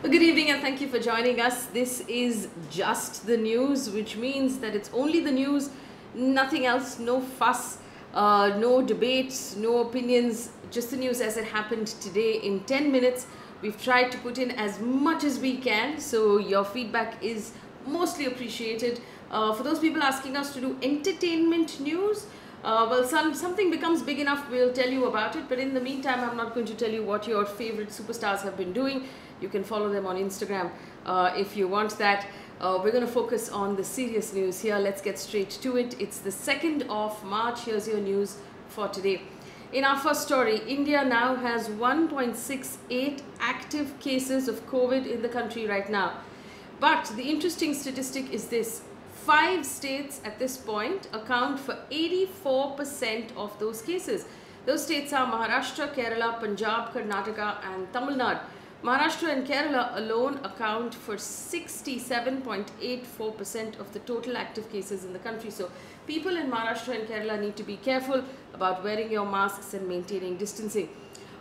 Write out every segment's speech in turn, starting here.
Good evening and thank you for joining us. This is just the news, which means that it's only the news, nothing else, no fuss, no debates, no opinions, just the news as it happened today in 10 minutes. We've tried to put in as much as we can, so your feedback is mostly appreciated. For those people asking us to do entertainment news, well, something becomes big enough, we'll tell you about it. But in the meantime, I'm not going to tell you what your favorite superstars have been doing. You can follow them on Instagram if you want that. We're going to focus on the serious news here. Let's get straight to it. It's the 2nd of March. Here's your news for today. In our first story, India now has 1.68 active cases of COVID in the country right now. But the interesting statistic is this. 5 states at this point account for 84% of those cases. Those states are Maharashtra, Kerala, Punjab, Karnataka and Tamil Nadu. Maharashtra and Kerala alone account for 67.84% of the total active cases in the country. So people in Maharashtra and Kerala need to be careful about wearing your masks and maintaining distancing.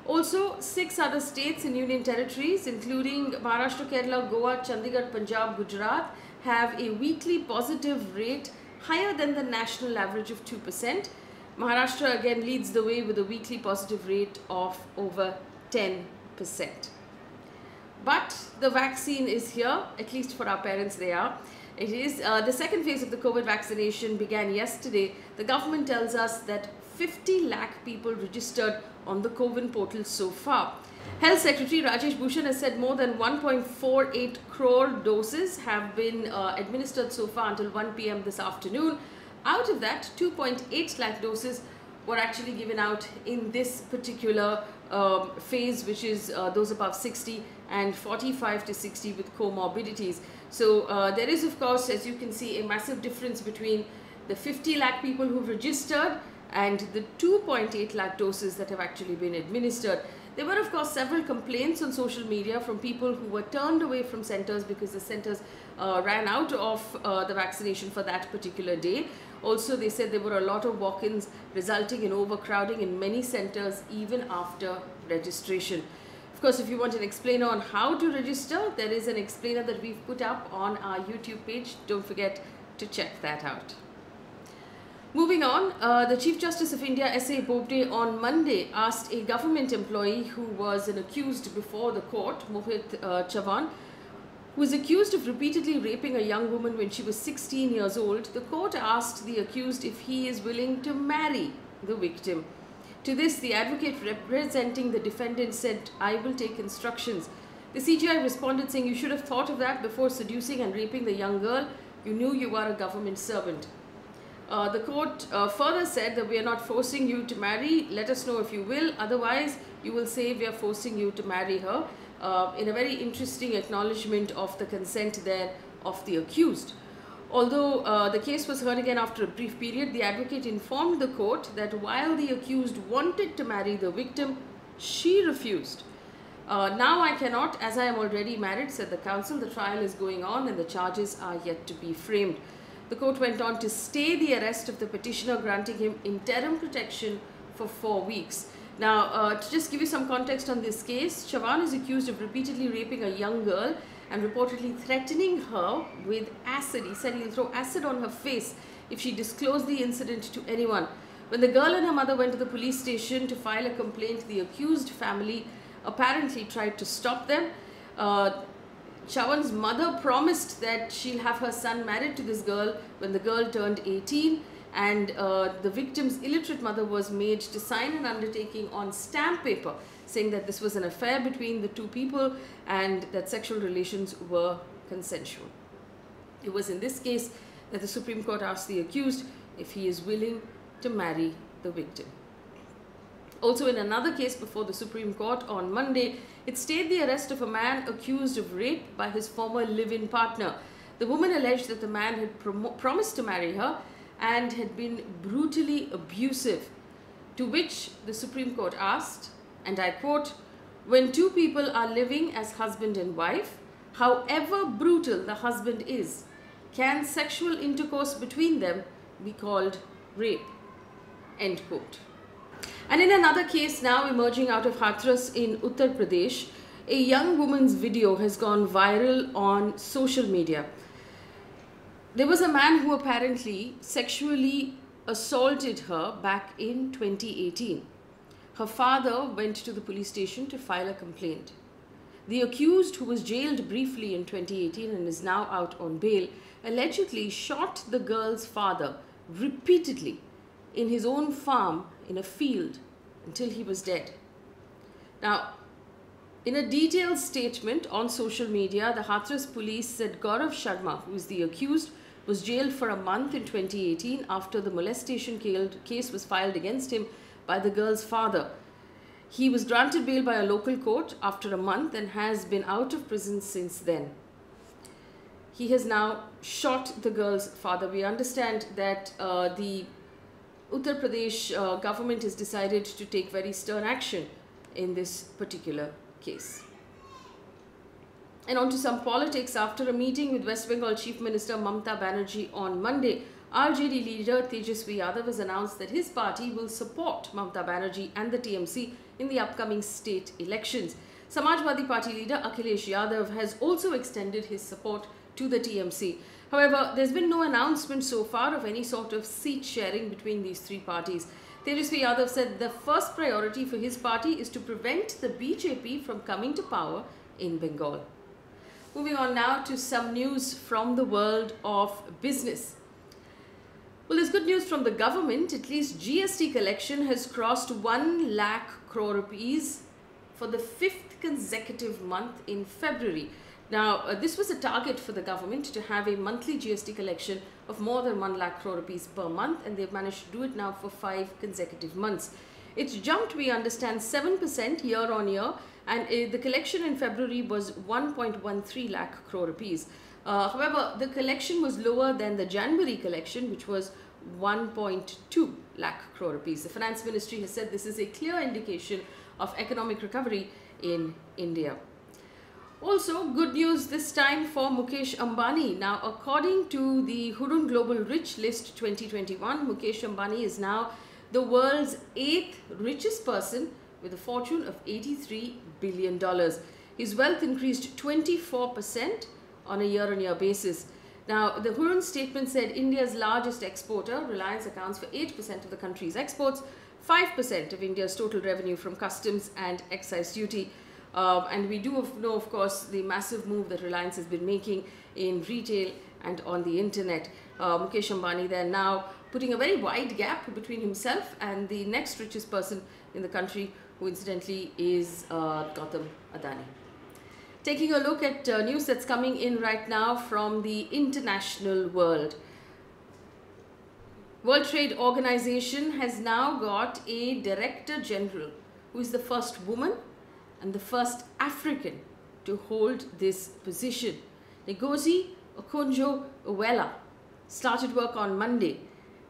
Also, 6 other states and union territories, including Maharashtra, Kerala, Goa, Chandigarh, Punjab, Gujarat, have a weekly positive rate higher than the national average of 2%. Maharashtra again leads the way with a weekly positive rate of over 10%. But the vaccine is here, at least for our parents they are. It is the second phase of the COVID vaccination began yesterday. The government tells us that 50 lakh people registered on the CoWIN portal so far. Health Secretary Rajesh Bhushan has said more than 1.48 crore doses have been administered so far until 1 p.m. this afternoon. Out of that, 2.8 lakh doses were actually given out in this particular phase, which is those above 60 and 45 to 60 with comorbidities. So there is, of course, as you can see, a massive difference between the 50 lakh people who've registered and the 2.8 lakh doses that have actually been administered. There were, of course, several complaints on social media from people who were turned away from centers because the centers ran out of the vaccination for that particular day. Also, they said there were a lot of walk-ins resulting in overcrowding in many centers even after registration. Of course, if you want an explainer on how to register, there is an explainer that we've put up on our YouTube page. Don't forget to check that out. Moving on, the Chief Justice of India, S.A. Bobde, on Monday asked a government employee who was an accused before the court, Mohit Chavan, who was accused of repeatedly raping a young woman when she was 16 years old. The court asked the accused if he is willing to marry the victim. To this, the advocate representing the defendant said, "I will take instructions." The CJI responded saying, "You should have thought of that before seducing and raping the young girl. You knew you are a government servant." The court further said that we are not forcing you to marry. Let us know if you will. Otherwise, you will say we are forcing you to marry her. In a very interesting acknowledgement of the consent there of the accused. Although the case was heard again after a brief period, the advocate informed the court that while the accused wanted to marry the victim, she refused. "Now I cannot, as I am already married," said the counsel. "The trial is going on and the charges are yet to be framed." The court went on to stay the arrest of the petitioner, granting him interim protection for 4 weeks. Now, to just give you some context on this case, Chavan is accused of repeatedly raping a young girl and reportedly threatening her with acid. He said he'll throw acid on her face if she disclosed the incident to anyone. When the girl and her mother went to the police station to file a complaint, the accused family apparently tried to stop them. Chavan's mother promised that she'll have her son married to this girl when the girl turned 18, and the victim's illiterate mother was made to sign an undertaking on stamp paper saying that this was an affair between the two people and that sexual relations were consensual. It was in this case that the Supreme Court asked the accused if he is willing to marry the victim. Also, in another case before the Supreme Court on Monday, it stayed the arrest of a man accused of rape by his former live-in partner. The woman alleged that the man had promised to marry her and had been brutally abusive, to which the Supreme Court asked, and I quote, "When two people are living as husband and wife, however brutal the husband is, can sexual intercourse between them be called rape?" End quote. And in another case now emerging out of Hathras in Uttar Pradesh, A young woman's video has gone viral on social media. There was a man who apparently sexually assaulted her back in 2018. Her father went to the police station to file a complaint. The accused, who was jailed briefly in 2018 and is now out on bail, allegedly shot the girl's father repeatedly in his own farm in a field until he was dead. Now, in a detailed statement on social media, the Hathras police said Gaurav Sharma, who is the accused, was jailed for a month in 2018 after the molestation case was filed against him by the girl's father. He was granted bail by a local court after a month and has been out of prison since then. He has now shot the girl's father. We understand that the Uttar Pradesh government has decided to take very stern action in this particular case. And on to some politics. After a meeting with West Bengal Chief Minister Mamata Banerjee on Monday, RJD leader Tejasvi Yadav has announced that his party will support Mamata Banerjee and the TMC in the upcoming state elections. Samajwadi Party leader Akhilesh Yadav has also extended his support to the TMC. However, there's been no announcement so far of any sort of seat sharing between these three parties. Tejasvi Yadav said the first priority for his party is to prevent the BJP from coming to power in Bengal. Moving on now to some news from the world of business. Well, there's good news from the government. At least GST collection has crossed 1 lakh crore rupees for the 5th consecutive month in February. Now, this was a target for the government to have a monthly GST collection of more than 1 lakh crore rupees per month, and they've managed to do it now for 5 consecutive months. It's jumped, we understand, 7% year on year, and the collection in February was 1.13 lakh crore rupees. However, the collection was lower than the January collection, which was 1.2 lakh crore rupees. The Finance Ministry has said this is a clear indication of economic recovery in India. Also, good news this time for Mukesh Ambani. Now, according to the Hurun Global Rich List 2021, Mukesh Ambani is now the world's 8th richest person with a fortune of $83 billion. His wealth increased 24% on a year-on-year basis. Now, the Hurun statement said India's largest exporter, Reliance, accounts for 8% of the country's exports, 5% of India's total revenue from customs and excise duty. And we do know, of course, the massive move that Reliance has been making in retail and on the internet. Mukesh Ambani there now putting a very wide gap between himself and the next richest person in the country, who incidentally is Gautam Adani. Taking a look at news that's coming in right now from the international world. World Trade Organization has now got a Director General who is the first woman and the first African to hold this position. Ngozi Okonjo-Iweala started work on Monday,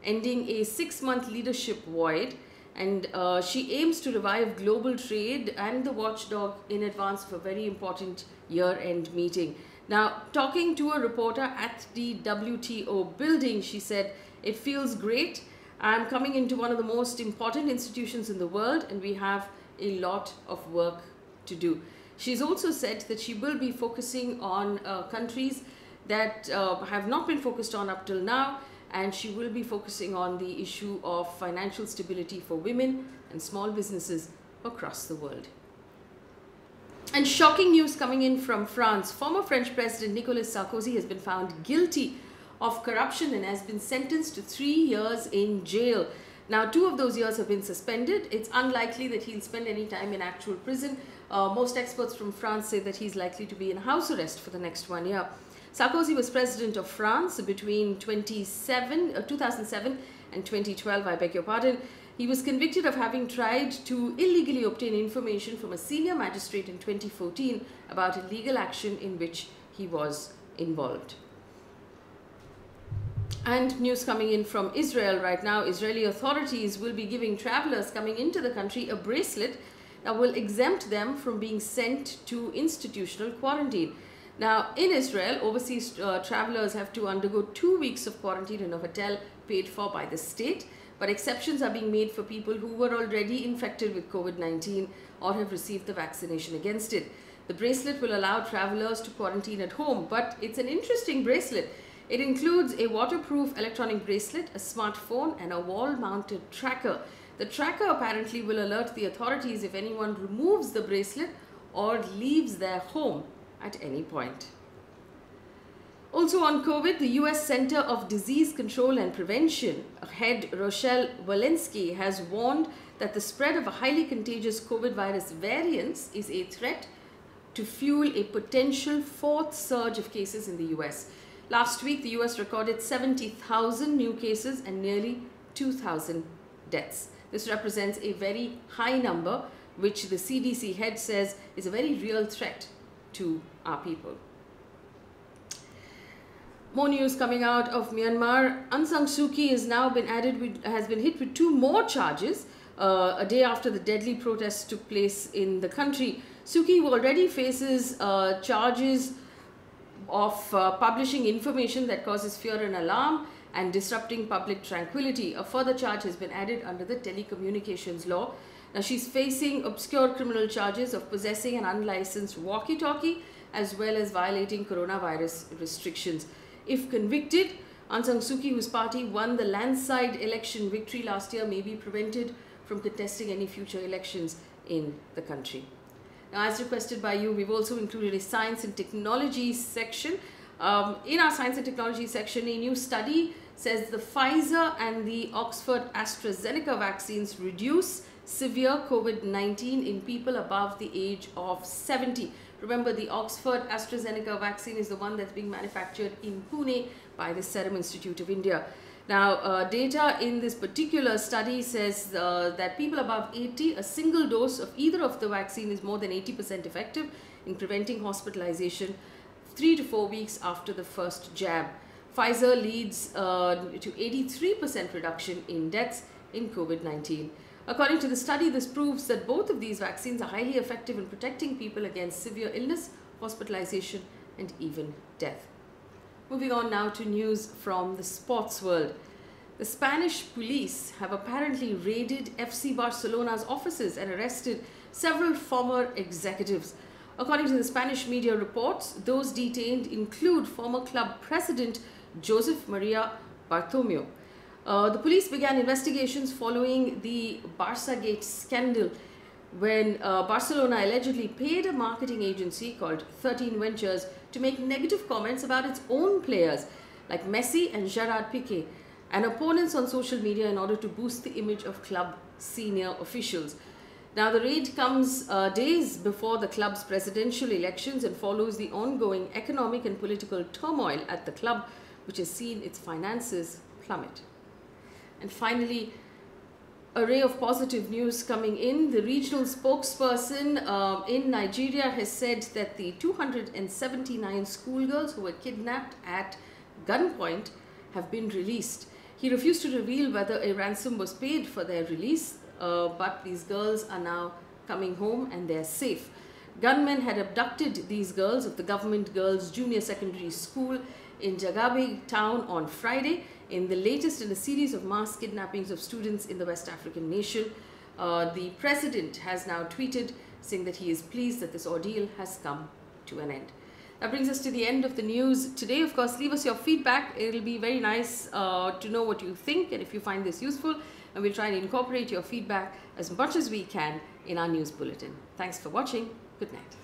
ending a 6-month leadership void, and she aims to revive global trade and the watchdog in advance of a very important year-end meeting. Now, talking to a reporter at the WTO building, she said, "It feels great. I'm coming into one of the most important institutions in the world, and we have a lot of work to do." She's also said that she will be focusing on countries that have not been focused on up till now, and she will be focusing on the issue of financial stability for women and small businesses across the world. And shocking news coming in from France. Former French President Nicolas Sarkozy has been found guilty of corruption and has been sentenced to 3 years in jail. Now, 2 of those years have been suspended. It's unlikely that he'll spend any time in actual prison. Most experts from France say that he's likely to be in house arrest for the next 1 year. Sarkozy was president of France between 2007 and 2012, I beg your pardon. He was convicted of having tried to illegally obtain information from a senior magistrate in 2014 about a legal action in which he was involved. And news coming in from Israel right now. Israeli authorities will be giving travelers coming into the country a bracelet that will exempt them from being sent to institutional quarantine. Now, in Israel, overseas travelers have to undergo 2 weeks of quarantine in a hotel paid for by the state, but exceptions are being made for people who were already infected with COVID-19 or have received the vaccination against it. The bracelet will allow travelers to quarantine at home, but it's an interesting bracelet. It includes a waterproof electronic bracelet, a smartphone, and a wall-mounted tracker. The tracker apparently will alert the authorities if anyone removes the bracelet or leaves their home at any point. Also on COVID, the US Center of Disease Control and Prevention head Rochelle Walensky has warned that the spread of a highly contagious COVID virus variants is a threat to fuel a potential fourth surge of cases in the US. Last week, the US recorded 70,000 new cases and nearly 2,000 deaths. This represents a very high number, which the CDC head says is a very real threat to our people. More news coming out of Myanmar. Aung San Suu Kyi has been hit with 2 more charges a day after the deadly protests took place in the country. Suu Kyi already faces charges of publishing information that causes fear and alarm and disrupting public tranquility. A further charge has been added under the telecommunications law. Now she's facing obscure criminal charges of possessing an unlicensed walkie-talkie as well as violating coronavirus restrictions. If convicted, Aung San Suu Kyi, whose party won the landslide election victory last year, may be prevented from contesting any future elections in the country. Now, as requested by you, we've also included a science and technology section. In our science and technology section, a new study says the Pfizer and the Oxford AstraZeneca vaccines reduce severe COVID-19 in people above the age of 70. Remember, the Oxford AstraZeneca vaccine is the one that's being manufactured in Pune by the Serum Institute of India. Now, data in this particular study says that people above 80, a single dose of either of the vaccine is more than 80% effective in preventing hospitalization 3 to 4 weeks after the first jab. Pfizer leads to 83% reduction in deaths in COVID-19. According to the study, this proves that both of these vaccines are highly effective in protecting people against severe illness, hospitalization, and even death. Moving on now to news from the sports world. The Spanish police have apparently raided FC Barcelona's offices and arrested several former executives. According to the Spanish media reports, those detained include former club president Josep Maria Bartomeu. The police began investigations following the Barçagate scandal when Barcelona allegedly paid a marketing agency called 13 Ventures to make negative comments about its own players like Messi and Gerard Piqué and opponents on social media in order to boost the image of club senior officials. Now, the raid comes days before the club's presidential elections and follows the ongoing economic and political turmoil at the club, which has seen its finances plummet. And finally, a ray of positive news coming in. The regional spokesperson in Nigeria has said that the 279 schoolgirls who were kidnapped at gunpoint have been released. He refused to reveal whether a ransom was paid for their release, but these girls are now coming home and they're safe. Gunmen had abducted these girls of the Government Girls Junior Secondary School in Jagabe town on Friday, in the latest in a series of mass kidnappings of students in the West African nation. The president has now tweeted saying that he is pleased that this ordeal has come to an end. That brings us to the end of the news today. Of course, leave us your feedback. It'll be very nice to know what you think and if you find this useful. And we'll try and incorporate your feedback as much as we can in our news bulletin. Thanks for watching. Good night.